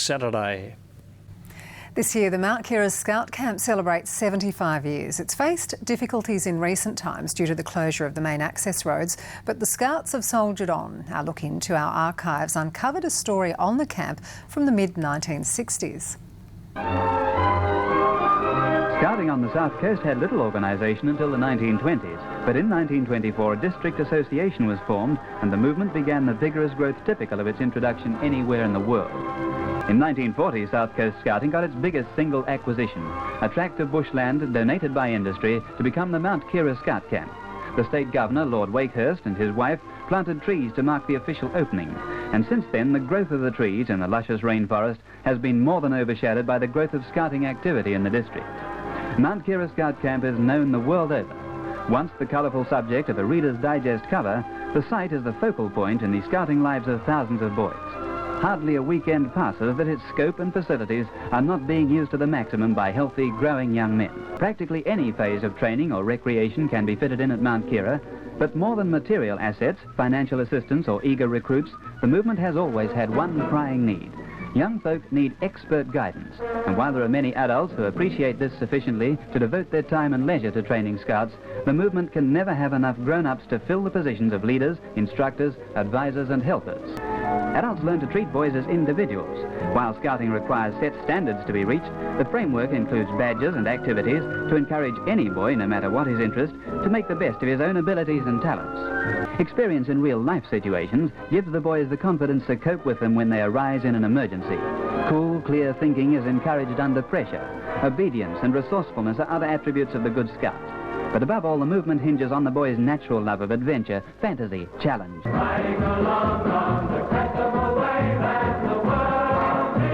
Saturday. This year, the Mount Keira Scout Camp celebrates 75 years. It's faced difficulties in recent times due to the closure of the main access roads, but the Scouts have soldiered on. Our look into our archives uncovered a story on the camp from the mid-1960s. Scouting on the south coast had little organisation until the 1920s, but in 1924 a district association was formed and the movement began the vigorous growth typical of its introduction anywhere in the world. In 1940, South Coast Scouting got its biggest single acquisition, a tract of bushland donated by industry to become the Mount Keira Scout Camp. The State Governor, Lord Wakehurst, and his wife planted trees to mark the official opening, and since then the growth of the trees in the luscious rainforest has been more than overshadowed by the growth of scouting activity in the district. Mount Keira Scout Camp is known the world over. Once the colourful subject of a Reader's Digest cover, the site is the focal point in the scouting lives of thousands of boys. Hardly a weekend passes that its scope and facilities are not being used to the maximum by healthy, growing young men. Practically any phase of training or recreation can be fitted in at Mount Keira, but more than material assets, financial assistance or eager recruits, the movement has always had one crying need. Young folk need expert guidance, and while there are many adults who appreciate this sufficiently to devote their time and leisure to training scouts, the movement can never have enough grown-ups to fill the positions of leaders, instructors, advisors and helpers. Adults learn to treat boys as individuals. While scouting requires set standards to be reached, the framework includes badges and activities to encourage any boy, no matter what his interest, to make the best of his own abilities and talents. Experience in real-life situations gives the boys the confidence to cope with them when they arise in an emergency. Cool, clear thinking is encouraged under pressure. Obedience and resourcefulness are other attributes of the good scout. But above all, the movement hinges on the boy's natural love of adventure, fantasy, challenge. Riding along on the crest of a wave as the world is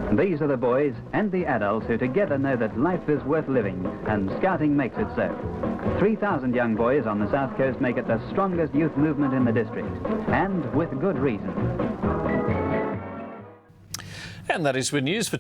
And these are the boys and the adults who together know that life is worth living, and scouting makes it so. 3,000 young boys on the south coast make it the strongest youth movement in the district, and with good reason. And that is good news for